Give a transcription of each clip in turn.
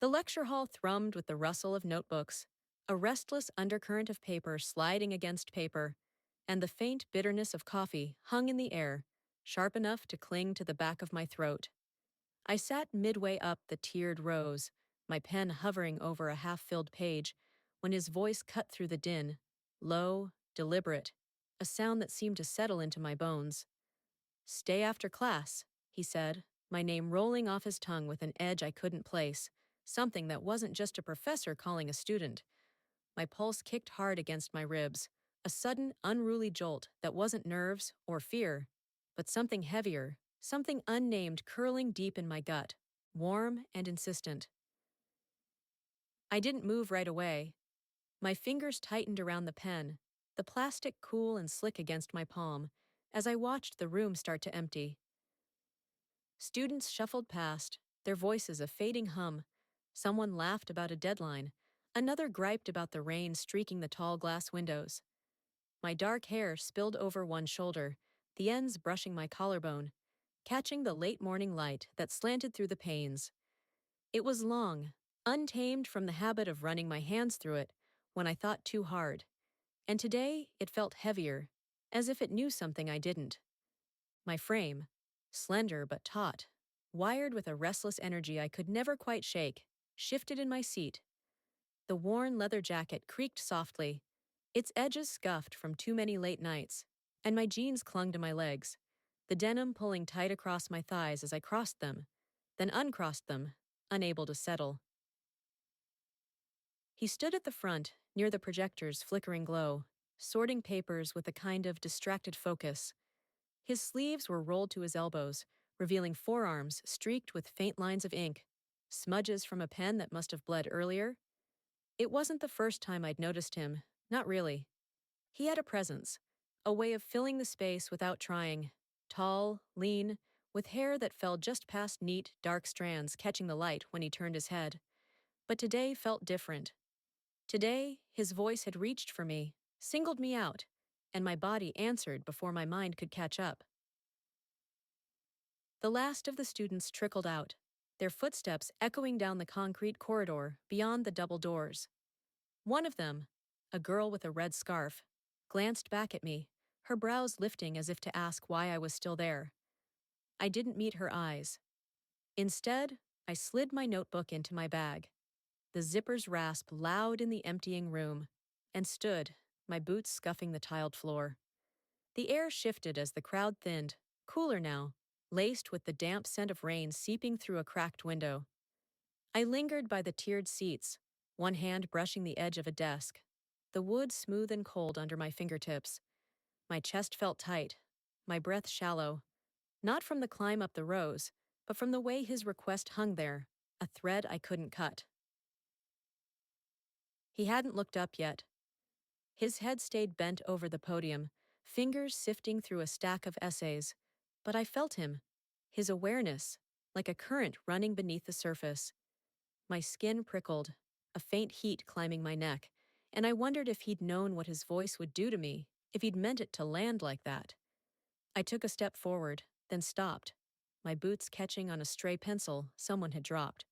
The lecture hall thrummed with the rustle of notebooks, a restless undercurrent of paper sliding against paper, and the faint bitterness of coffee hung in the air, sharp enough to cling to the back of my throat. I sat midway up the tiered rows, my pen hovering over a half-filled page, when his voice cut through the din, low, deliberate, a sound that seemed to settle into my bones. "Stay after class," he said, my name rolling off his tongue with an edge I couldn't place, something that wasn't just a professor calling a student. My pulse kicked hard against my ribs, a sudden, unruly jolt that wasn't nerves or fear, but something heavier, something unnamed curling deep in my gut, warm and insistent. I didn't move right away. My fingers tightened around the pen, the plastic cool and slick against my palm, as I watched the room start to empty. Students shuffled past, their voices a fading hum. Someone laughed about a deadline. Another griped about the rain streaking the tall glass windows. My dark hair spilled over one shoulder, the ends brushing my collarbone, catching the late morning light that slanted through the panes. It was long, untamed from the habit of running my hands through it when I thought too hard. And today it felt heavier, as if it knew something I didn't. My frame, slender but taut, wired with a restless energy I could never quite shake, shifted in my seat. The worn leather jacket creaked softly, its edges scuffed from too many late nights, and my jeans clung to my legs, the denim pulling tight across my thighs as I crossed them, then uncrossed them, unable to settle. He stood at the front, near the projector's flickering glow, sorting papers with a kind of distracted focus. His sleeves were rolled to his elbows, revealing forearms streaked with faint lines of ink, smudges from a pen that must have bled earlier. It wasn't the first time I'd noticed him, not really. He had a presence, a way of filling the space without trying, tall, lean, with hair that fell just past neat, dark strands catching the light when he turned his head. But today felt different. Today, his voice had reached for me, singled me out, and my body answered before my mind could catch up. The last of the students trickled out, their footsteps echoing down the concrete corridor beyond the double doors. One of them, a girl with a red scarf, glanced back at me, her brows lifting as if to ask why I was still there. I didn't meet her eyes. Instead, I slid my notebook into my bag, the zippers rasp loud in the emptying room, and stood, my boots scuffing the tiled floor. The air shifted as the crowd thinned, cooler now, laced with the damp scent of rain seeping through a cracked window. I lingered by the tiered seats, one hand brushing the edge of a desk, the wood smooth and cold under my fingertips. My chest felt tight, my breath shallow, not from the climb up the rows, but from the way his request hung there, a thread I couldn't cut. He hadn't looked up yet. His head stayed bent over the podium, fingers sifting through a stack of essays, but I felt him, his awareness, like a current running beneath the surface. My skin prickled, a faint heat climbing my neck, and I wondered if he'd known what his voice would do to me, if he'd meant it to land like that. I took a step forward, then stopped, my boots catching on a stray pencil someone had dropped.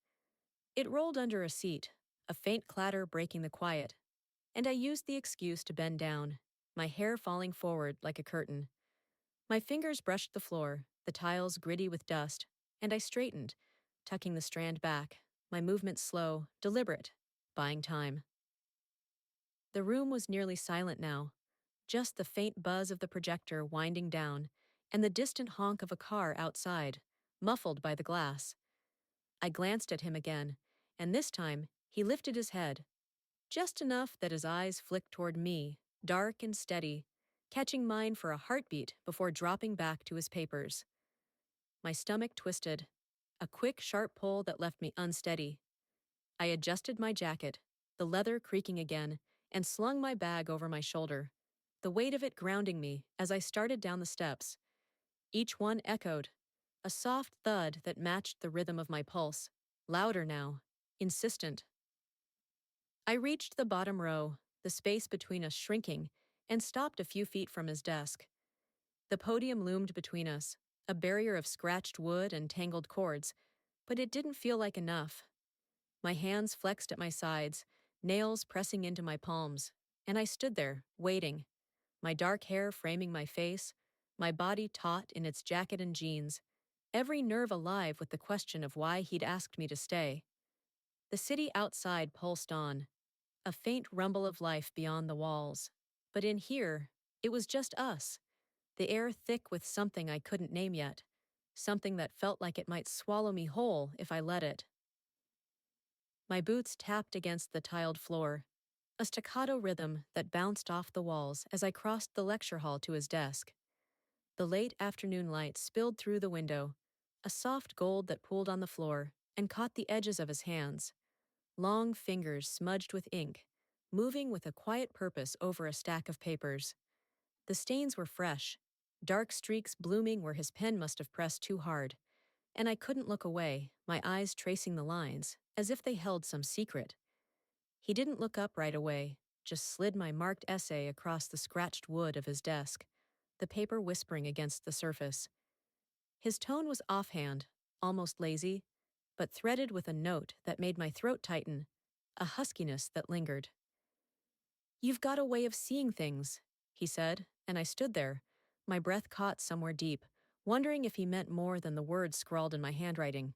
It rolled under a seat, a faint clatter breaking the quiet, and I used the excuse to bend down, my hair falling forward like a curtain. My fingers brushed the floor, the tiles gritty with dust, and I straightened, tucking the strand back, my movements slow, deliberate, buying time. The room was nearly silent now, just the faint buzz of the projector winding down, and the distant honk of a car outside, muffled by the glass. I glanced at him again, and this time he lifted his head, just enough that his eyes flicked toward me, dark and steady, catching mine for a heartbeat before dropping back to his papers. My stomach twisted, a quick, sharp pull that left me unsteady. I adjusted my jacket, the leather creaking again, and slung my bag over my shoulder, the weight of it grounding me as I started down the steps. Each one echoed, a soft thud that matched the rhythm of my pulse, louder now, insistent. I reached the bottom row, the space between us shrinking, and stopped a few feet from his desk. The podium loomed between us, a barrier of scratched wood and tangled cords, but it didn't feel like enough. My hands flexed at my sides, nails pressing into my palms, and I stood there, waiting, my dark hair framing my face, my body taut in its jacket and jeans, every nerve alive with the question of why he'd asked me to stay. The city outside pulsed on, a faint rumble of life beyond the walls. But in here, it was just us, the air thick with something I couldn't name yet, something that felt like it might swallow me whole if I let it. My boots tapped against the tiled floor, a staccato rhythm that bounced off the walls as I crossed the lecture hall to his desk. The late afternoon light spilled through the window, a soft gold that pooled on the floor and caught the edges of his hands, long fingers smudged with ink, moving with a quiet purpose over a stack of papers. The stains were fresh, dark streaks blooming where his pen must have pressed too hard, and I couldn't look away, my eyes tracing the lines, as if they held some secret. He didn't look up right away, just slid my marked essay across the scratched wood of his desk, the paper whispering against the surface. His tone was offhand, almost lazy, but threaded with a note that made my throat tighten, a huskiness that lingered. "You've got a way of seeing things," he said, and I stood there, my breath caught somewhere deep, wondering if he meant more than the words scrawled in my handwriting.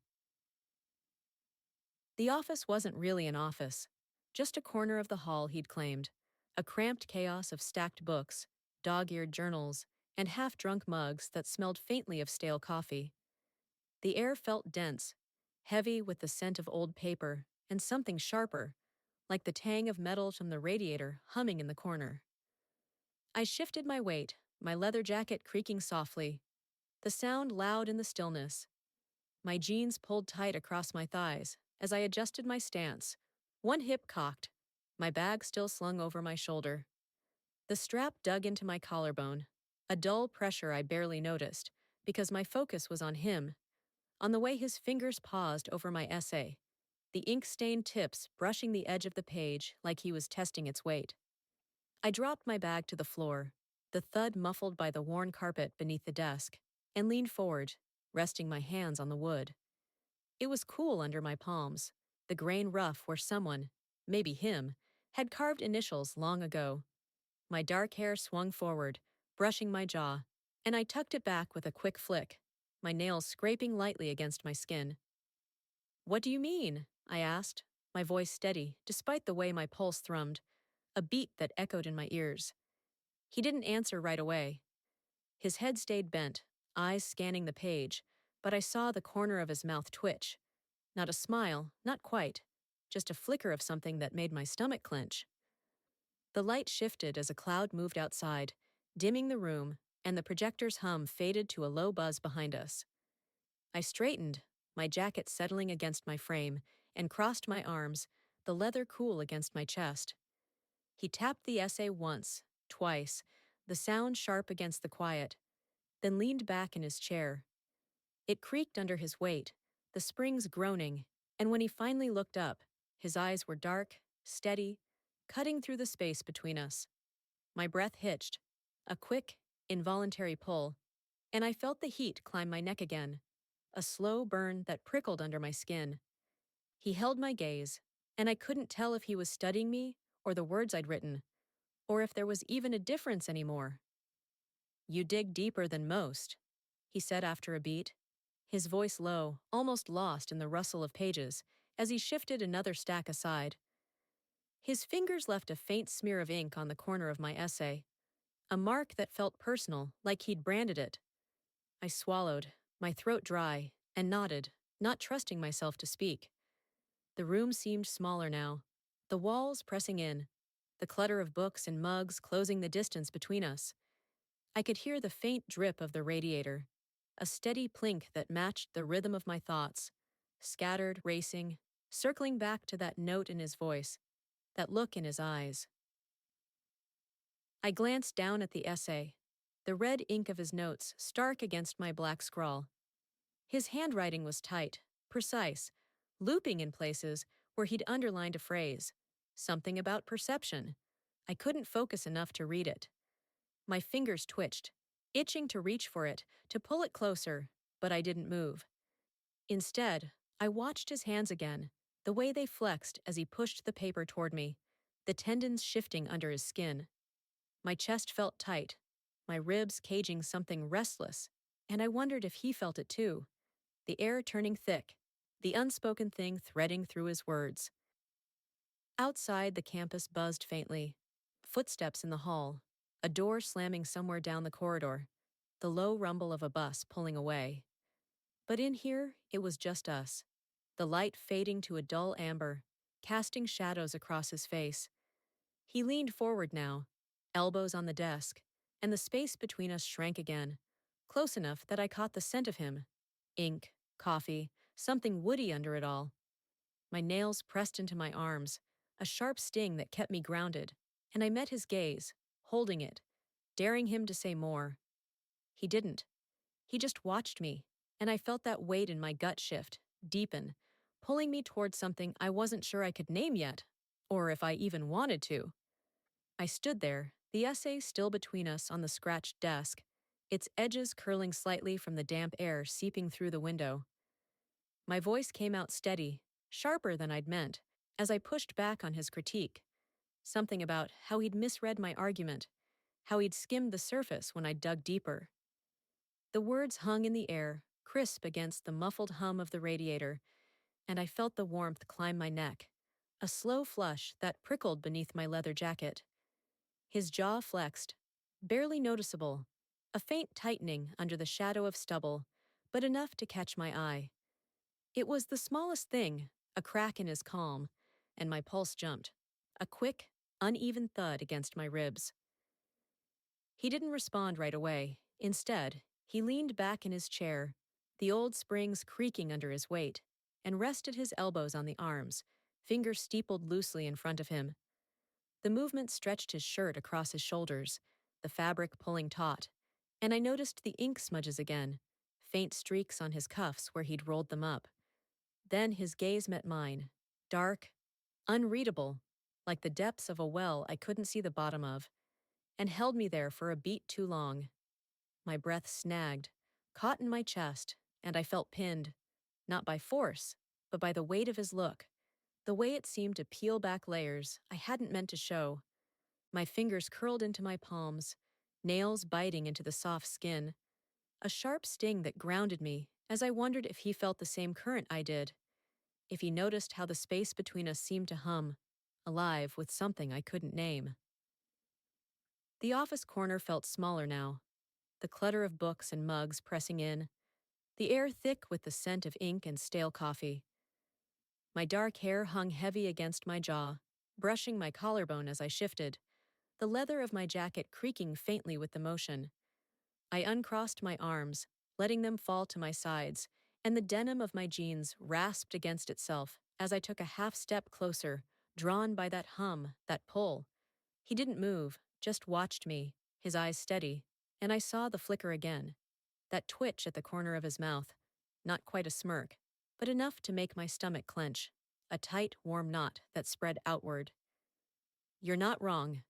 The office wasn't really an office, just a corner of the hall he'd claimed, a cramped chaos of stacked books, dog-eared journals, and half-drunk mugs that smelled faintly of stale coffee. The air felt dense, heavy with the scent of old paper, and something sharper, like the tang of metal from the radiator humming in the corner. I shifted my weight, my leather jacket creaking softly, the sound loud in the stillness. My jeans pulled tight across my thighs as I adjusted my stance, one hip cocked, my bag still slung over my shoulder. The strap dug into my collarbone, a dull pressure I barely noticed, because my focus was on him, on the way his fingers paused over my essay, the ink-stained tips brushing the edge of the page like he was testing its weight. I dropped my bag to the floor, the thud muffled by the worn carpet beneath the desk, and leaned forward, resting my hands on the wood. It was cool under my palms, the grain rough where someone, maybe him, had carved initials long ago. My dark hair swung forward, brushing my jaw, and I tucked it back with a quick flick, my nails scraping lightly against my skin. "What do you mean?" I asked, my voice steady, despite the way my pulse thrummed, a beat that echoed in my ears. He didn't answer right away. His head stayed bent, eyes scanning the page, but I saw the corner of his mouth twitch. Not a smile, not quite, just a flicker of something that made my stomach clench. The light shifted as a cloud moved outside, dimming the room, and the projector's hum faded to a low buzz behind us. I straightened, my jacket settling against my frame, and crossed my arms, the leather cool against my chest. He tapped the essay once, twice, the sound sharp against the quiet, then leaned back in his chair. It creaked under his weight, the springs groaning, and when he finally looked up, his eyes were dark, steady, cutting through the space between us. My breath hitched, a quick, involuntary pull, and I felt the heat climb my neck again, a slow burn that prickled under my skin. He held my gaze, and I couldn't tell if he was studying me or the words I'd written, or if there was even a difference anymore. "You dig deeper than most," he said after a beat, his voice low, almost lost in the rustle of pages, as he shifted another stack aside. His fingers left a faint smear of ink on the corner of my essay, a mark that felt personal, like he'd branded it. I swallowed, my throat dry, and nodded, not trusting myself to speak. The room seemed smaller now, the walls pressing in, the clutter of books and mugs closing the distance between us. I could hear the faint drip of the radiator, a steady plink that matched the rhythm of my thoughts, scattered, racing, circling back to that note in his voice, that look in his eyes. I glanced down at the essay, the red ink of his notes stark against my black scrawl. His handwriting was tight, precise, looping in places where he'd underlined a phrase, something about perception. I couldn't focus enough to read it. My fingers twitched, itching to reach for it, to pull it closer, but I didn't move. Instead, I watched his hands again, The way they flexed as he pushed the paper toward me, the tendons shifting under his skin. My chest felt tight, my ribs caging something restless, and I wondered if he felt it too, the air turning thick, the unspoken thing threading through his words. Outside, the campus buzzed faintly. Footsteps in the hall, a door slamming somewhere down the corridor, the low rumble of a bus pulling away. But in here, it was just us, the light fading to a dull amber, casting shadows across his face. He leaned forward now, elbows on the desk, and the space between us shrank again, close enough that I caught the scent of him. Ink, coffee, something woody under it all. My nails pressed into my arms, a sharp sting that kept me grounded, and I met his gaze, holding it, daring him to say more. He didn't. He just watched me, and I felt that weight in my gut shift, deepen, pulling me towards something I wasn't sure I could name yet, or if I even wanted to. I stood there, the essay still between us on the scratched desk, its edges curling slightly from the damp air seeping through the window. My voice came out steady, sharper than I'd meant, as I pushed back on his critique. Something about how he'd misread my argument, how he'd skimmed the surface when I'd dug deeper. The words hung in the air, crisp against the muffled hum of the radiator, and I felt the warmth climb my neck, a slow flush that prickled beneath my leather jacket. His jaw flexed, barely noticeable, a faint tightening under the shadow of stubble, but enough to catch my eye. It was the smallest thing, a crack in his calm, and my pulse jumped, a quick, uneven thud against my ribs. He didn't respond right away. Instead, he leaned back in his chair, the old springs creaking under his weight, and rested his elbows on the arms, fingers steepled loosely in front of him. The movement stretched his shirt across his shoulders, the fabric pulling taut, and I noticed the ink smudges again, faint streaks on his cuffs where he'd rolled them up. Then his gaze met mine, dark, unreadable, like the depths of a well I couldn't see the bottom of, and held me there for a beat too long. My breath snagged, caught in my chest, and I felt pinned, not by force, but by the weight of his look, the way it seemed to peel back layers I hadn't meant to show. My fingers curled into my palms, nails biting into the soft skin, a sharp sting that grounded me as I wondered if he felt the same current I did, if he noticed how the space between us seemed to hum, alive with something I couldn't name. The office corner felt smaller now, the clutter of books and mugs pressing in, the air thick with the scent of ink and stale coffee. My dark hair hung heavy against my jaw, brushing my collarbone as I shifted, the leather of my jacket creaking faintly with the motion. I uncrossed my arms, letting them fall to my sides, and the denim of my jeans rasped against itself as I took a half step closer, drawn by that hum, that pull. He didn't move, just watched me, his eyes steady, and I saw the flicker again, that twitch at the corner of his mouth, not quite a smirk, but enough to make my stomach clench, a tight, warm knot that spread outward. "You're not wrong,"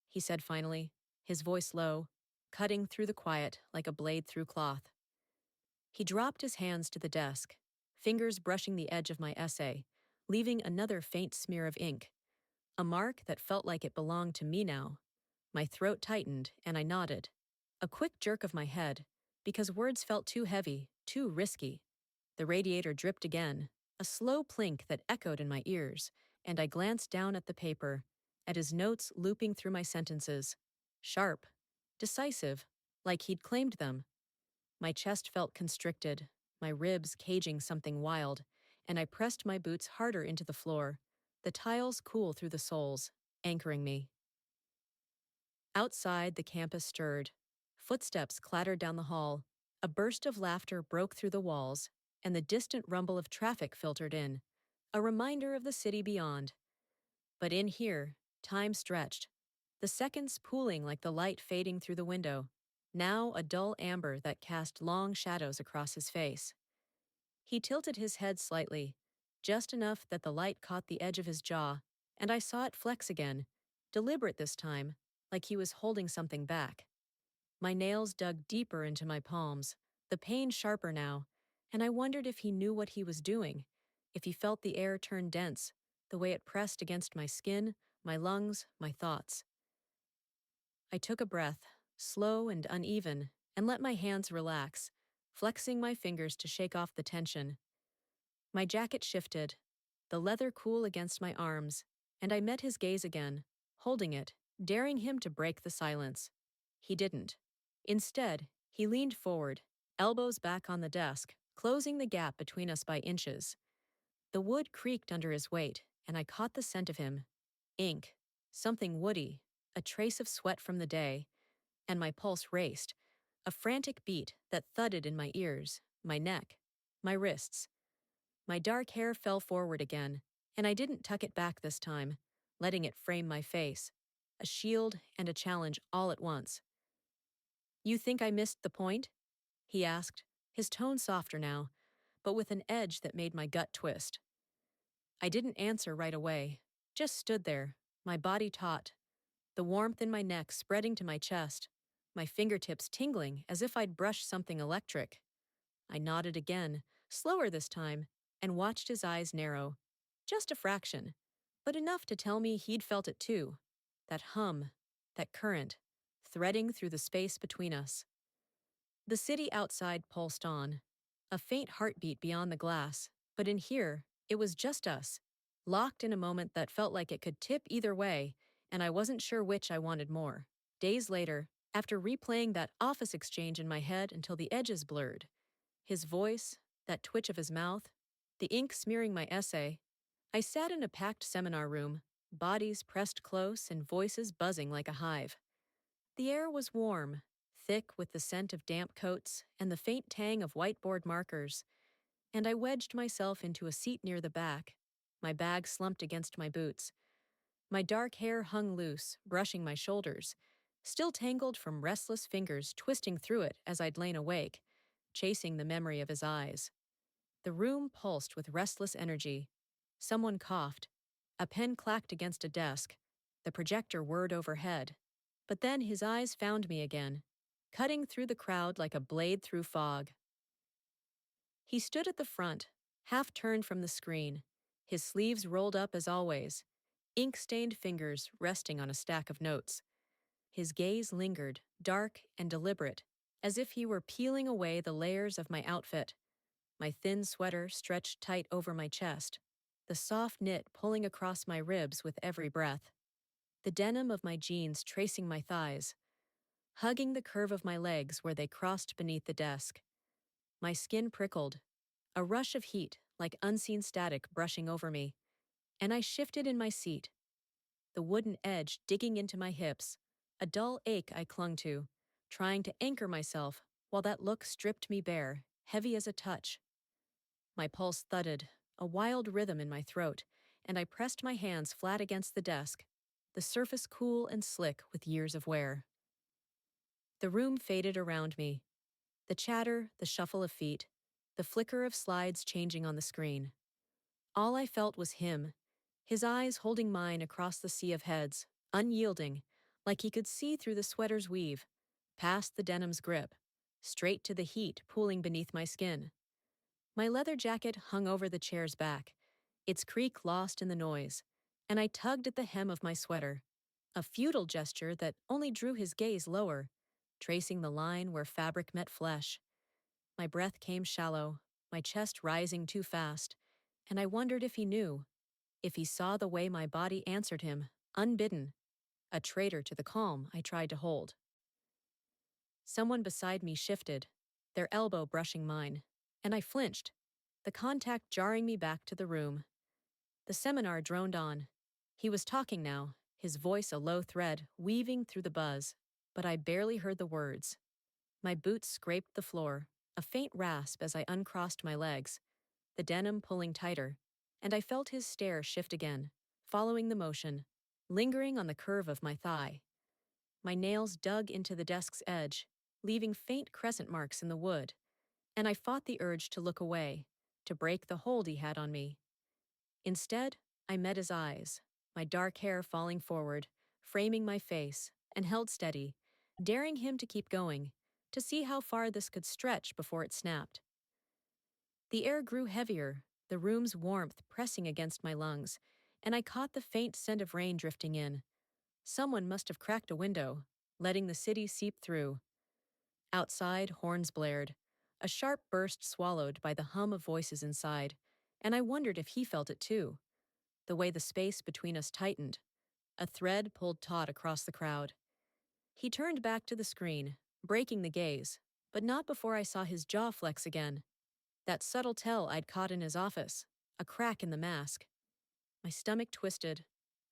he said finally, his voice low, cutting through the quiet like a blade through cloth. He dropped his hands to the desk, fingers brushing the edge of my essay, leaving another faint smear of ink, a mark that felt like it belonged to me now. My throat tightened, and I nodded. A quick jerk of my head, because words felt too heavy, too risky. The radiator dripped again, a slow plink that echoed in my ears, and I glanced down at the paper, at his notes looping through my sentences. Sharp, decisive, like he'd claimed them. My chest felt constricted, my ribs caging something wild, and I pressed my boots harder into the floor, the tiles cool through the soles, anchoring me. Outside, the campus stirred. Footsteps clattered down the hall. A burst of laughter broke through the walls, and the distant rumble of traffic filtered in, a reminder of the city beyond. But in here, time stretched, the seconds pooling like the light fading through the window, now a dull amber that cast long shadows across his face. He tilted his head slightly, just enough that the light caught the edge of his jaw, and I saw it flex again, deliberate this time, like he was holding something back. My nails dug deeper into my palms, the pain sharper now, and I wondered if he knew what he was doing, if he felt the air turn dense, the way it pressed against my skin, my lungs, my thoughts. I took a breath, slow and uneven, and let my hands relax, flexing my fingers to shake off the tension. My jacket shifted, the leather cool against my arms, and I met his gaze again, holding it, daring him to break the silence. He didn't. Instead, he leaned forward, elbows back on the desk, closing the gap between us by inches. The wood creaked under his weight, and I caught the scent of him. Ink, something woody, a trace of sweat from the day, and my pulse raced, a frantic beat that thudded in my ears, my neck, my wrists. My dark hair fell forward again, and I didn't tuck it back this time, letting it frame my face, a shield and a challenge all at once. "You think I missed the point?" he asked, his tone softer now, but with an edge that made my gut twist. I didn't answer right away, just stood there, my body taut, the warmth in my neck spreading to my chest, my fingertips tingling as if I'd brushed something electric. I nodded again, slower this time, and watched his eyes narrow. Just a fraction, but enough to tell me he'd felt it too. That hum, that current, threading through the space between us. The city outside pulsed on, a faint heartbeat beyond the glass, but in here, it was just us, locked in a moment that felt like it could tip either way, and I wasn't sure which I wanted more. Days later, after replaying that office exchange in my head until the edges blurred, his voice, that twitch of his mouth, the ink smearing my essay, I sat in a packed seminar room, bodies pressed close and voices buzzing like a hive. The air was warm, thick with the scent of damp coats and the faint tang of whiteboard markers, and I wedged myself into a seat near the back, my bag slumped against my boots. My dark hair hung loose, brushing my shoulders, still tangled from restless fingers twisting through it as I'd lain awake, chasing the memory of his eyes. The room pulsed with restless energy. Someone coughed. A pen clacked against a desk. The projector whirred overhead. But then his eyes found me again, cutting through the crowd like a blade through fog. He stood at the front, half turned from the screen, his sleeves rolled up as always, ink-stained fingers resting on a stack of notes. His gaze lingered, dark and deliberate, as if he were peeling away the layers of my outfit. My thin sweater stretched tight over my chest, the soft knit pulling across my ribs with every breath. The denim of my jeans tracing my thighs, hugging the curve of my legs where they crossed beneath the desk. My skin prickled, a rush of heat like unseen static brushing over me, and I shifted in my seat, the wooden edge digging into my hips, a dull ache I clung to, trying to anchor myself while that look stripped me bare, heavy as a touch. My pulse thudded, a wild rhythm in my throat, and I pressed my hands flat against the desk, the surface cool and slick with years of wear. The room faded around me. The chatter, the shuffle of feet, the flicker of slides changing on the screen. All I felt was him, his eyes holding mine across the sea of heads, unyielding, like he could see through the sweater's weave, past the denim's grip, straight to the heat pooling beneath my skin. My leather jacket hung over the chair's back, its creak lost in the noise, and I tugged at the hem of my sweater, a futile gesture that only drew his gaze lower, tracing the line where fabric met flesh. My breath came shallow, my chest rising too fast, and I wondered if he knew, if he saw the way my body answered him, unbidden, a traitor to the calm I tried to hold. Someone beside me shifted, their elbow brushing mine, and I flinched, the contact jarring me back to the room. The seminar droned on. He was talking now, his voice a low thread weaving through the buzz, but I barely heard the words. My boots scraped the floor, a faint rasp as I uncrossed my legs, the denim pulling tighter, and I felt his stare shift again, following the motion, lingering on the curve of my thigh. My nails dug into the desk's edge, leaving faint crescent marks in the wood, and I fought the urge to look away, to break the hold he had on me. Instead, I met his eyes, my dark hair falling forward, framing my face, and held steady, daring him to keep going, to see how far this could stretch before it snapped. The air grew heavier, the room's warmth pressing against my lungs, and I caught the faint scent of rain drifting in. Someone must have cracked a window, letting the city seep through. Outside, horns blared, a sharp burst swallowed by the hum of voices inside, and I wondered if he felt it too, the way the space between us tightened. A thread pulled taut across the crowd. He turned back to the screen, breaking the gaze, but not before I saw his jaw flex again. That subtle tell I'd caught in his office, a crack in the mask. My stomach twisted,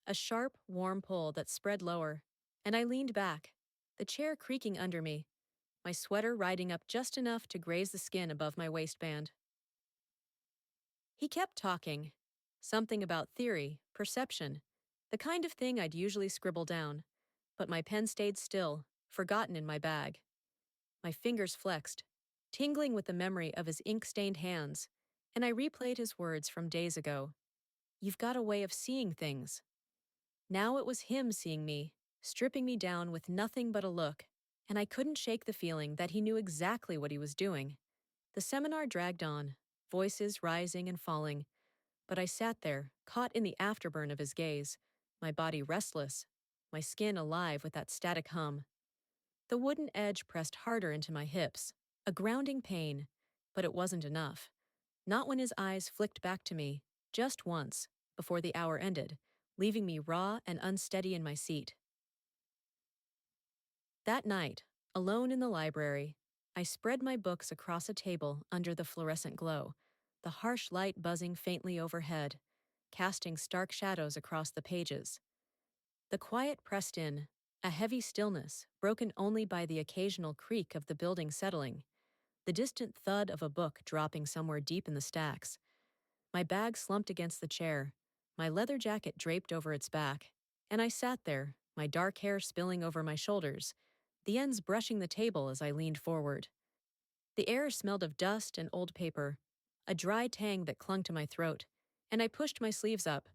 a sharp, warm pull that spread lower, and I leaned back, the chair creaking under me, my sweater riding up just enough to graze the skin above my waistband. He kept talking. Something about theory, perception, the kind of thing I'd usually scribble down, but my pen stayed still, forgotten in my bag. My fingers flexed, tingling with the memory of his ink-stained hands, and I replayed his words from days ago. You've got a way of seeing things. Now it was him seeing me, stripping me down with nothing but a look, and I couldn't shake the feeling that he knew exactly what he was doing. The seminar dragged on, voices rising and falling, but I sat there, caught in the afterburn of his gaze, my body restless, my skin alive with that static hum. The wooden edge pressed harder into my hips, a grounding pain, but it wasn't enough. Not when his eyes flicked back to me, just once, before the hour ended, leaving me raw and unsteady in my seat. That night, alone in the library, I spread my books across a table under the fluorescent glow, the harsh light buzzing faintly overhead, casting stark shadows across the pages. The quiet pressed in, a heavy stillness broken only by the occasional creak of the building settling, the distant thud of a book dropping somewhere deep in the stacks. My bag slumped against the chair, my leather jacket draped over its back, and I sat there, my dark hair spilling over my shoulders, the ends brushing the table as I leaned forward. The air smelled of dust and old paper, a dry tang that clung to my throat, and I pushed my sleeves up,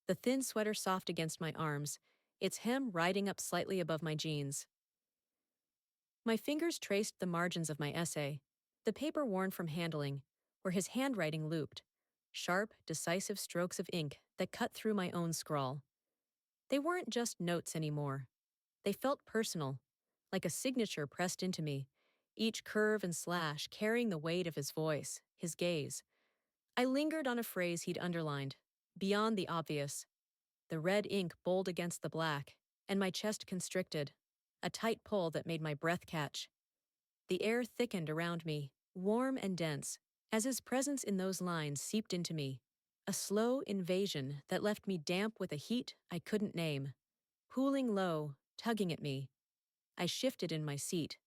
the thin sweater soft against my arms, its hem riding up slightly above my jeans. My fingers traced the margins of my essay, the paper worn from handling, where his handwriting looped, sharp, decisive strokes of ink that cut through my own scrawl. They weren't just notes anymore. They felt personal, like a signature pressed into me, each curve and slash carrying the weight of his voice, his gaze. I lingered on a phrase he'd underlined, beyond the obvious. The red ink bowled against the black, and my chest constricted, a tight pull that made my breath catch. The air thickened around me, warm and dense, as his presence in those lines seeped into me, a slow invasion that left me damp with a heat I couldn't name, pooling low, tugging at me. I shifted in my seat,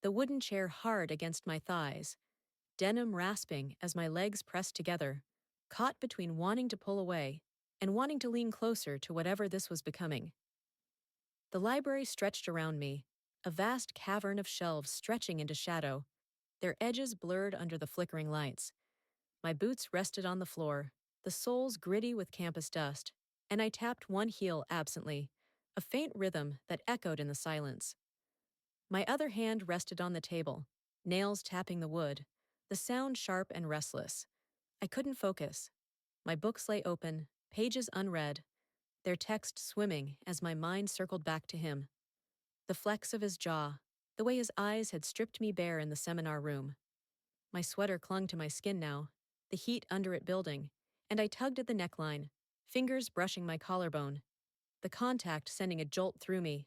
the wooden chair hard against my thighs, denim rasping as my legs pressed together, caught between wanting to pull away and wanting to lean closer to whatever this was becoming. The library stretched around me, a vast cavern of shelves stretching into shadow, their edges blurred under the flickering lights. My boots rested on the floor, the soles gritty with campus dust, and I tapped one heel absently, a faint rhythm that echoed in the silence. My other hand rested on the table, nails tapping the wood, the sound sharp and restless. I couldn't focus. My books lay open, pages unread, their text swimming as my mind circled back to him. The flex of his jaw, the way his eyes had stripped me bare in the seminar room. My sweater clung to my skin now, the heat under it building, and I tugged at the neckline, fingers brushing my collarbone, the contact sending a jolt through me.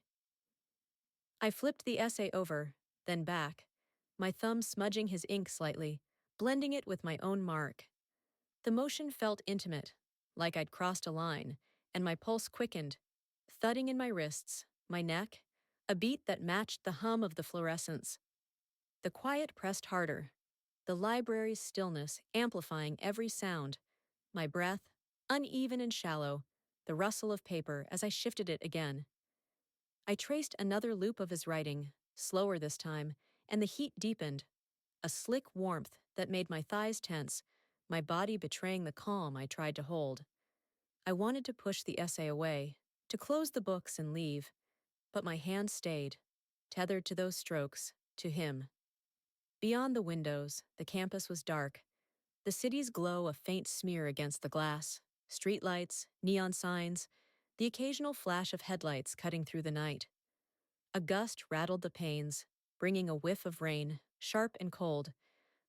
I flipped the essay over, then back, my thumb smudging his ink slightly, blending it with my own mark. The motion felt intimate, like I'd crossed a line, and my pulse quickened, thudding in my wrists, my neck, a beat that matched the hum of the fluorescence. The quiet pressed harder, the library's stillness amplifying every sound, my breath, uneven and shallow, the rustle of paper as I shifted it again. I traced another loop of his writing, slower this time, and the heat deepened, a slick warmth that made my thighs tense, my body betraying the calm I tried to hold. I wanted to push the essay away, to close the books and leave, but my hand stayed, tethered to those strokes, to him. Beyond the windows, the campus was dark, The city's glow a faint smear against the glass, streetlights, neon signs, the occasional flash of headlights cutting through the night. A gust rattled the panes, bringing a whiff of rain, sharp and cold,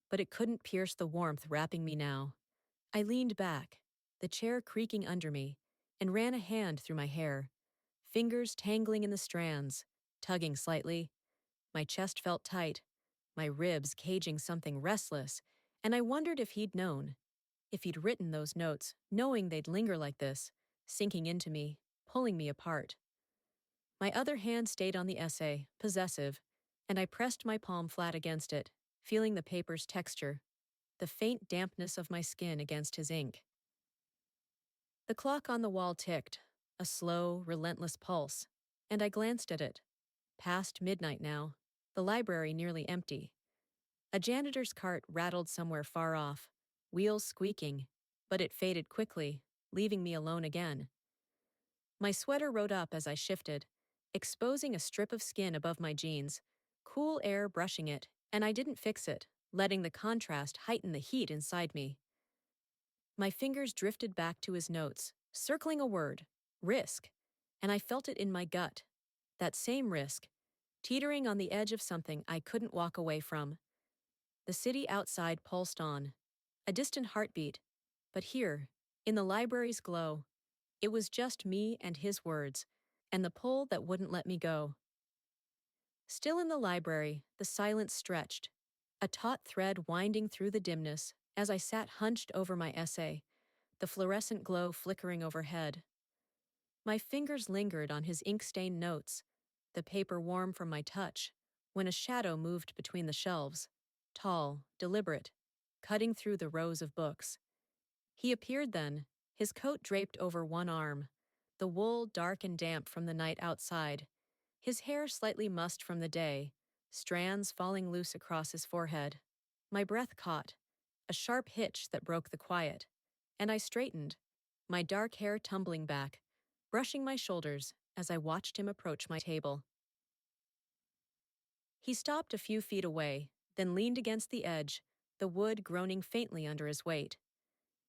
but it couldn't pierce the warmth wrapping me now. I leaned back, the chair creaking under me, and ran a hand through my hair, fingers tangling in the strands, tugging slightly. My chest felt tight, my ribs caging something restless, and I wondered if he'd known, if he'd written those notes, knowing they'd linger like this, sinking into me, pulling me apart. My other hand stayed on the essay, possessive, and I pressed my palm flat against it, feeling the paper's texture, the faint dampness of my skin against his ink. The clock on the wall ticked, a slow, relentless pulse, and I glanced at it. Past midnight now, the library nearly empty. A janitor's cart rattled somewhere far off, wheels squeaking, but it faded quickly, leaving me alone again. My sweater rode up as I shifted, exposing a strip of skin above my jeans, cool air brushing it, and I didn't fix it, letting the contrast heighten the heat inside me. My fingers drifted back to his notes, circling a word, risk, and I felt it in my gut. That same risk, teetering on the edge of something I couldn't walk away from. The city outside pulsed on, a distant heartbeat, but here, in the library's glow, it was just me and his words, and the pull that wouldn't let me go. Still in the library, the silence stretched, a taut thread winding through the dimness as I sat hunched over my essay, the fluorescent glow flickering overhead. My fingers lingered on his ink-stained notes, the paper warm from my touch, when a shadow moved between the shelves, tall, deliberate, cutting through the rows of books. He appeared then, his coat draped over one arm, the wool dark and damp from the night outside, his hair slightly mussed from the day, strands falling loose across his forehead. My breath caught, a sharp hitch that broke the quiet, and I straightened, my dark hair tumbling back, brushing my shoulders as I watched him approach my table. He stopped a few feet away, then leaned against the edge, the wood groaning faintly under his weight.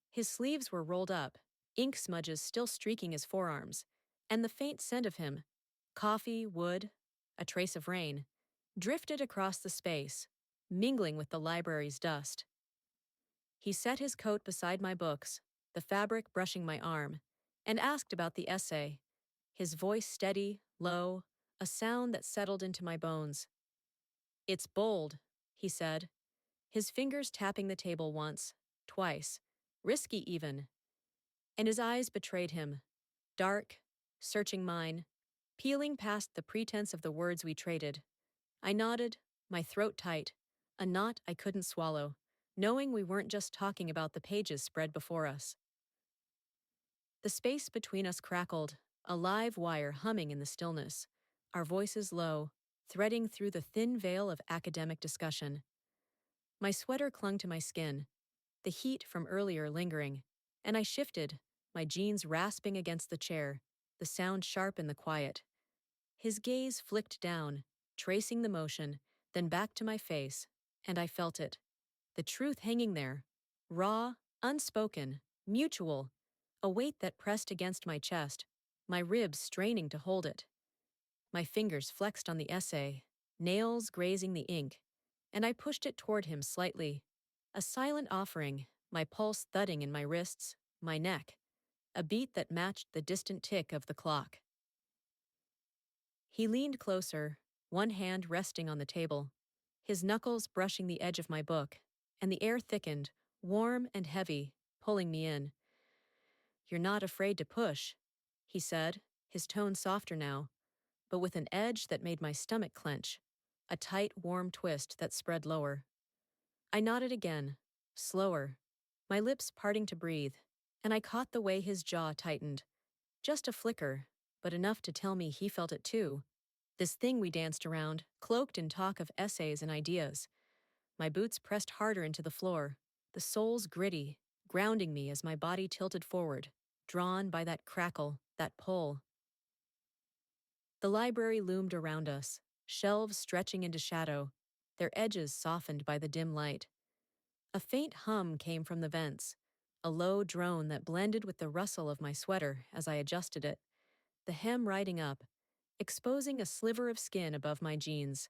His sleeves were rolled up, ink smudges still streaking his forearms, and the faint scent of him, coffee, wood, a trace of rain, drifted across the space, mingling with the library's dust. He set his coat beside my books, the fabric brushing my arm, and asked about the essay, his voice steady, low, a sound that settled into my bones. "It's bold," he said, his fingers tapping the table once, twice, risky even, and his eyes betrayed him, dark, searching mine, peeling past the pretense of the words we traded. I nodded, my throat tight, a knot I couldn't swallow, knowing we weren't just talking about the pages spread before us. The space between us crackled, a live wire humming in the stillness, our voices low, threading through the thin veil of academic discussion. My sweater clung to my skin, the heat from earlier lingering, and I shifted, my jeans rasping against the chair, the sound sharp in the quiet. His gaze flicked down, tracing the motion, then back to my face, and I felt it. The truth hanging there, raw, unspoken, mutual, a weight that pressed against my chest, my ribs straining to hold it. My fingers flexed on the essay, nails grazing the ink, and I pushed it toward him slightly. A silent offering, my pulse thudding in my wrists, my neck, a beat that matched the distant tick of the clock. He leaned closer, one hand resting on the table, his knuckles brushing the edge of my book, and the air thickened, warm and heavy, pulling me in. "You're not afraid to push," he said, his tone softer now, but with an edge that made my stomach clench, a tight, warm twist that spread lower. I nodded again, slower, my lips parting to breathe, and I caught the way his jaw tightened. Just a flicker, but enough to tell me he felt it too. This thing we danced around, cloaked in talk of essays and ideas. My boots pressed harder into the floor, the soles gritty, grounding me as my body tilted forward, drawn by that crackle, that pull. The library loomed around us, shelves stretching into shadow, their edges softened by the dim light. A faint hum came from the vents, a low drone that blended with the rustle of my sweater as I adjusted it, the hem riding up, exposing a sliver of skin above my jeans.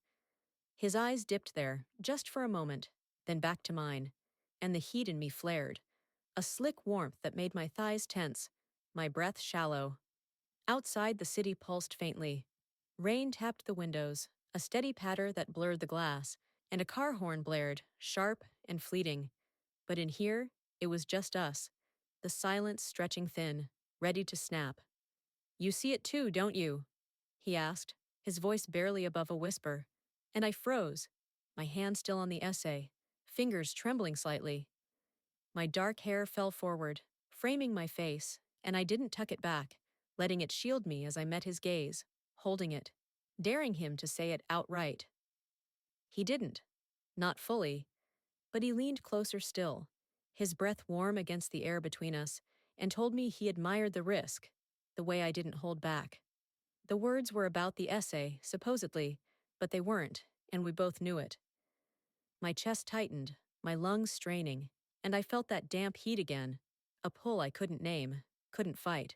His eyes dipped there, just for a moment, then back to mine, and the heat in me flared, a slick warmth that made my thighs tense, my breath shallow. Outside, the city pulsed faintly. Rain tapped the windows, a steady patter that blurred the glass, and a car horn blared, sharp and fleeting. But in here, it was just us, the silence stretching thin, ready to snap. "You see it too, don't you?" he asked, his voice barely above a whisper. And I froze, my hand still on the essay, fingers trembling slightly. My dark hair fell forward, framing my face, and I didn't tuck it back, letting it shield me as I met his gaze, holding it, daring him to say it outright. He didn't. Not fully. But he leaned closer still, his breath warm against the air between us, and told me he admired the risk, the way I didn't hold back. The words were about the essay, supposedly, but they weren't, and we both knew it. My chest tightened, my lungs straining, and I felt that damp heat again, a pull I couldn't name, couldn't fight.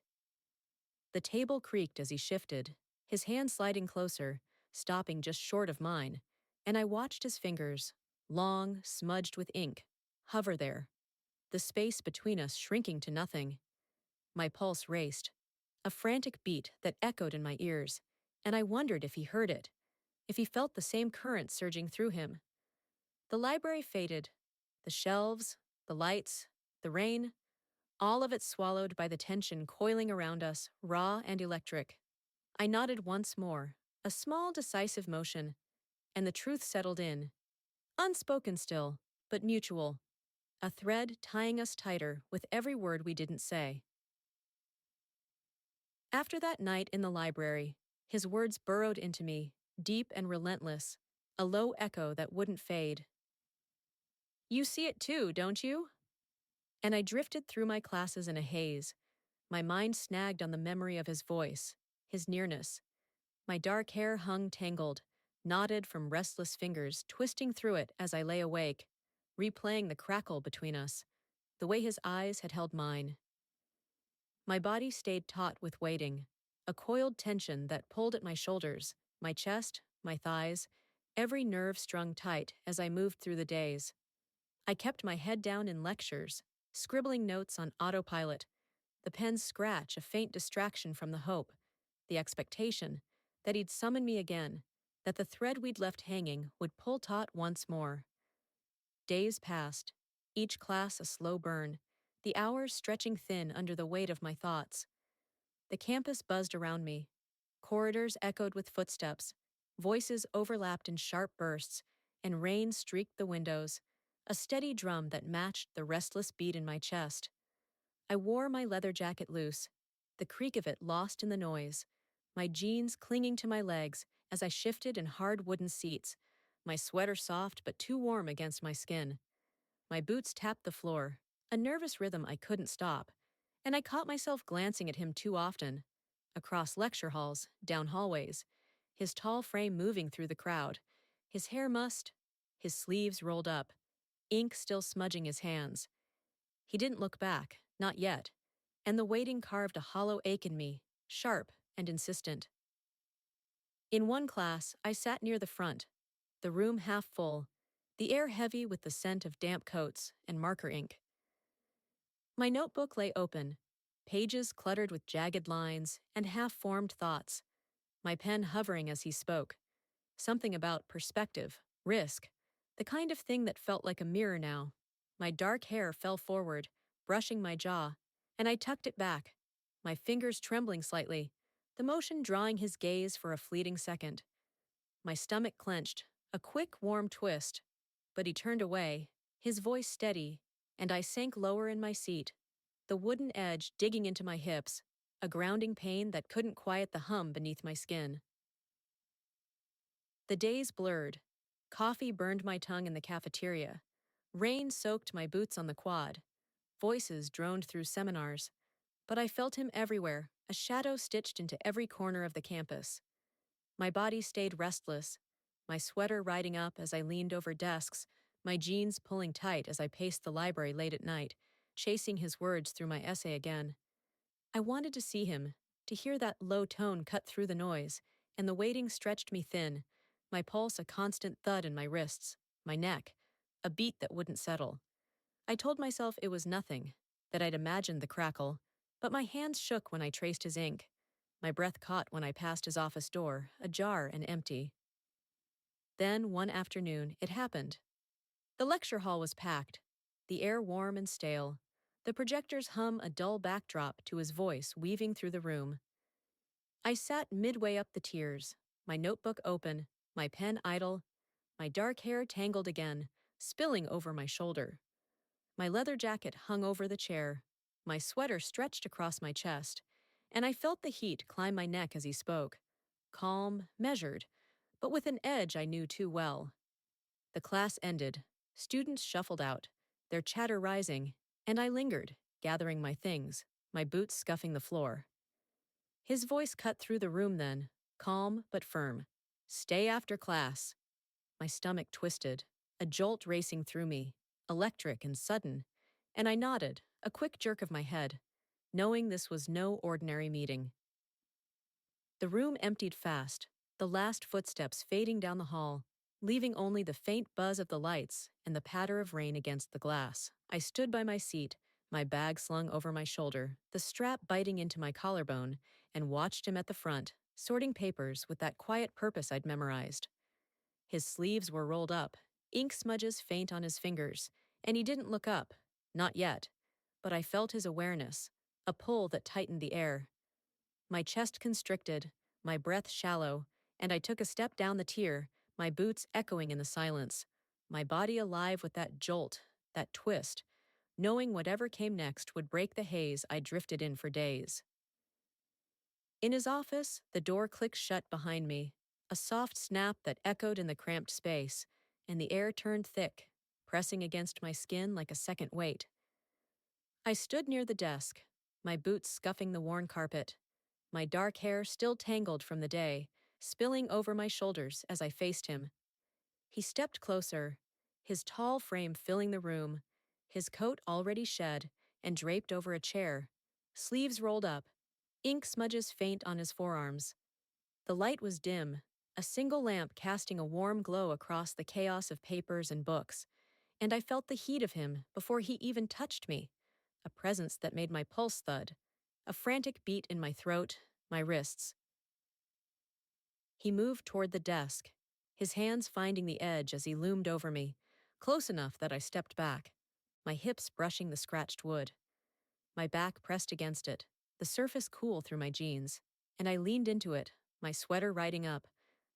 The table creaked as he shifted, his hand sliding closer, stopping just short of mine, and I watched his fingers, long, smudged with ink, hover there, the space between us shrinking to nothing. My pulse raced, a frantic beat that echoed in my ears, and I wondered if he heard it, if he felt the same current surging through him. The library faded, the shelves, the lights, the rain, all of it swallowed by the tension coiling around us, raw and electric. I nodded once more, a small decisive motion, and the truth settled in. Unspoken still, but mutual. A thread tying us tighter with every word we didn't say. After that night in the library, his words burrowed into me, deep and relentless, a low echo that wouldn't fade. "You see it too, don't you?" And I drifted through my classes in a haze, my mind snagged on the memory of his voice, his nearness. My dark hair hung tangled, knotted from restless fingers twisting through it as I lay awake, replaying the crackle between us, the way his eyes had held mine. My body stayed taut with waiting, a coiled tension that pulled at my shoulders, my chest, my thighs, every nerve strung tight as I moved through the days. I kept my head down in lectures, scribbling notes on autopilot, the pen's scratch a faint distraction from the hope, the expectation that he'd summon me again, that the thread we'd left hanging would pull taut once more. Days passed, each class a slow burn, the hours stretching thin under the weight of my thoughts. The campus buzzed around me. Corridors echoed with footsteps, voices overlapped in sharp bursts, and rain streaked the windows, a steady drum that matched the restless beat in my chest. I wore my leather jacket loose, the creak of it lost in the noise, my jeans clinging to my legs as I shifted in hard wooden seats, my sweater soft but too warm against my skin. My boots tapped the floor, a nervous rhythm I couldn't stop, and I caught myself glancing at him too often. Across lecture halls, down hallways, his tall frame moving through the crowd, his hair mussed, his sleeves rolled up, ink still smudging his hands. He didn't look back, not yet, and the waiting carved a hollow ache in me, sharp and insistent. In one class, I sat near the front, the room half full, the air heavy with the scent of damp coats and marker ink. My notebook lay open, pages cluttered with jagged lines and half-formed thoughts, my pen hovering as he spoke. Something about perspective, risk, the kind of thing that felt like a mirror now. My dark hair fell forward, brushing my jaw, and I tucked it back, my fingers trembling slightly, the motion drawing his gaze for a fleeting second. My stomach clenched, a quick, warm twist, but he turned away, his voice steady, and I sank lower in my seat, the wooden edge digging into my hips, a grounding pain that couldn't quiet the hum beneath my skin. The days blurred. Coffee burned my tongue in the cafeteria. Rain soaked my boots on the quad. Voices droned through seminars. But I felt him everywhere, a shadow stitched into every corner of the campus. My body stayed restless, my sweater riding up as I leaned over desks, my jeans pulling tight as I paced the library late at night, chasing his words through my essay again. I wanted to see him, to hear that low tone cut through the noise, and the waiting stretched me thin, my pulse a constant thud in my wrists, my neck, a beat that wouldn't settle. I told myself it was nothing, that I'd imagined the crackle, but my hands shook when I traced his ink. My breath caught when I passed his office door, ajar and empty. Then, one afternoon, it happened. The lecture hall was packed, the air warm and stale. The projectors hum a dull backdrop to his voice weaving through the room. I sat midway up the tiers, my notebook open, my pen idle, my dark hair tangled again, spilling over my shoulder. My leather jacket hung over the chair, my sweater stretched across my chest, and I felt the heat climb my neck as he spoke. Calm, measured, but with an edge I knew too well. The class ended, students shuffled out, their chatter rising, and I lingered, gathering my things, my boots scuffing the floor. His voice cut through the room then, calm but firm. "Stay after class." My stomach twisted, a jolt racing through me, electric and sudden, and I nodded, a quick jerk of my head, knowing this was no ordinary meeting. The room emptied fast, the last footsteps fading down the hall, leaving only the faint buzz of the lights and the patter of rain against the glass. I stood by my seat, my bag slung over my shoulder, the strap biting into my collarbone, and watched him at the front, sorting papers with that quiet purpose I'd memorized. His sleeves were rolled up, ink smudges faint on his fingers, and he didn't look up, not yet, but I felt his awareness, a pull that tightened the air. My chest constricted, my breath shallow, and I took a step down the tier, my boots echoing in the silence, my body alive with that jolt, that twist, knowing whatever came next would break the haze I drifted in for days. In his office, the door clicked shut behind me, a soft snap that echoed in the cramped space, and the air turned thick, pressing against my skin like a second weight. I stood near the desk, my boots scuffing the worn carpet, my dark hair still tangled from the day, spilling over my shoulders as I faced him. He stepped closer, his tall frame filling the room, his coat already shed and draped over a chair, sleeves rolled up, ink smudges faint on his forearms. The light was dim, a single lamp casting a warm glow across the chaos of papers and books, and I felt the heat of him before he even touched me, a presence that made my pulse thud, a frantic beat in my throat, my wrists. He moved toward the desk, his hands finding the edge as he loomed over me, close enough that I stepped back, my hips brushing the scratched wood. My back pressed against it, the surface cool through my jeans, and I leaned into it, my sweater riding up,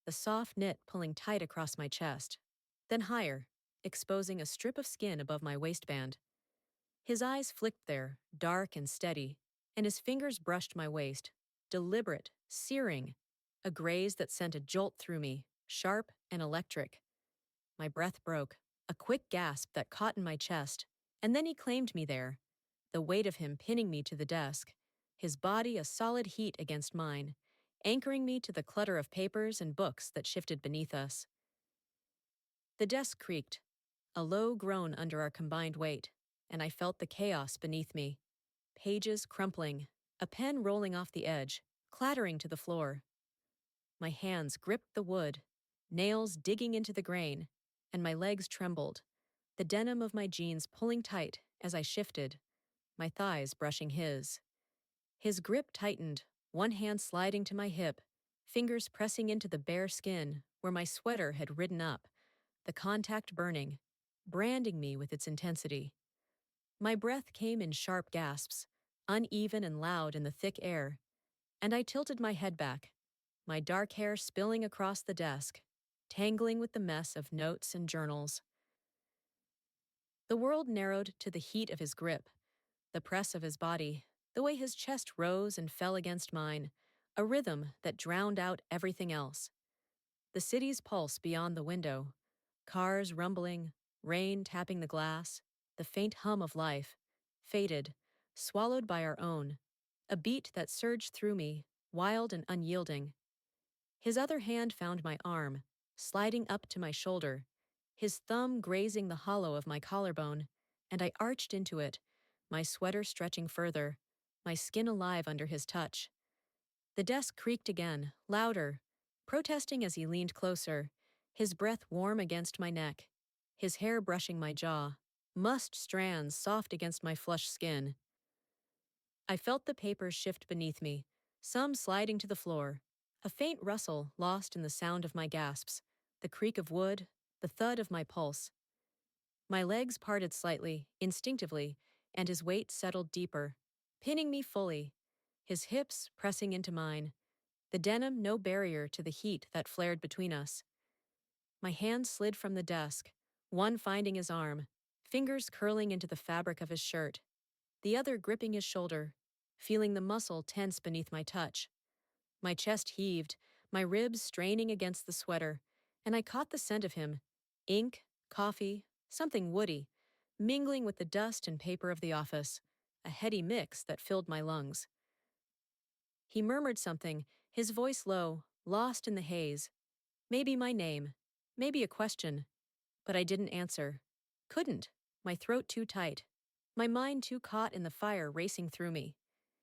the soft knit pulling tight across my chest, then higher, exposing a strip of skin above my waistband. His eyes flicked there, dark and steady, and his fingers brushed my waist, deliberate, searing, a graze that sent a jolt through me, sharp and electric. My breath broke, a quick gasp that caught in my chest, and then he claimed me there, the weight of him pinning me to the desk, his body a solid heat against mine, anchoring me to the clutter of papers and books that shifted beneath us. The desk creaked, a low groan under our combined weight, and I felt the chaos beneath me. Pages crumpling, a pen rolling off the edge, clattering to the floor. My hands gripped the wood, nails digging into the grain, and my legs trembled, the denim of my jeans pulling tight as I shifted, my thighs brushing his. His grip tightened, one hand sliding to my hip, fingers pressing into the bare skin where my sweater had ridden up, the contact burning, branding me with its intensity. My breath came in sharp gasps, uneven and loud in the thick air, and I tilted my head back, my dark hair spilling across the desk, tangling with the mess of notes and journals. The world narrowed to the heat of his grip, the press of his body, the way his chest rose and fell against mine, a rhythm that drowned out everything else. The city's pulse beyond the window, cars rumbling, rain tapping the glass, the faint hum of life, faded, swallowed by our own, a beat that surged through me, wild and unyielding. His other hand found my arm, sliding up to my shoulder, his thumb grazing the hollow of my collarbone, and I arched into it, my sweater stretching further, my skin alive under his touch. The desk creaked again, louder, protesting as he leaned closer, his breath warm against my neck, his hair brushing my jaw, mussed strands soft against my flushed skin. I felt the papers shift beneath me, some sliding to the floor, a faint rustle lost in the sound of my gasps, the creak of wood, the thud of my pulse. My legs parted slightly, instinctively, and his weight settled deeper, pinning me fully, his hips pressing into mine, the denim no barrier to the heat that flared between us. My hand slid from the desk, one finding his arm, fingers curling into the fabric of his shirt, the other gripping his shoulder, feeling the muscle tense beneath my touch. My chest heaved, my ribs straining against the sweater, and I caught the scent of him, ink, coffee, something woody, mingling with the dust and paper of the office, a heady mix that filled my lungs. He murmured something, his voice low, lost in the haze. Maybe my name, maybe a question, but I didn't answer. Couldn't, my throat too tight, my mind too caught in the fire racing through me.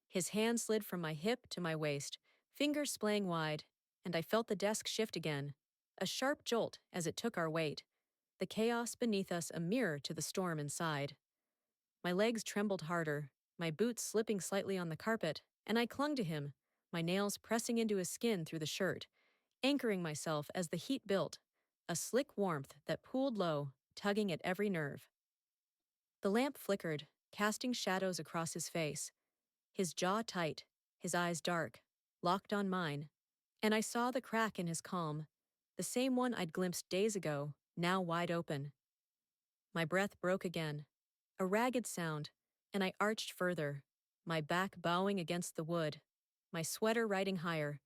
His hand slid from my hip to my waist, fingers splaying wide, and I felt the desk shift again, a sharp jolt as it took our weight, the chaos beneath us a mirror to the storm inside. My legs trembled harder, my boots slipping slightly on the carpet, and I clung to him, my nails pressing into his skin through the shirt, anchoring myself as the heat built, a slick warmth that pooled low, tugging at every nerve. The lamp flickered, casting shadows across his face, his jaw tight, his eyes dark, locked on mine, and I saw the crack in his calm, the same one I'd glimpsed days ago, now wide open. My breath broke again, a ragged sound, and I arched further, my back bowing against the wood, my sweater riding higher,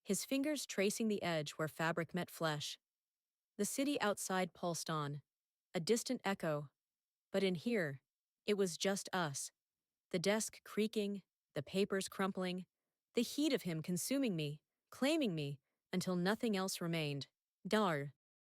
his fingers tracing the edge where fabric met flesh. The city outside pulsed on, a distant echo, but in here, it was just us, the desk creaking, the papers crumpling, the heat of him consuming me, claiming me, until nothing else remained. Dar.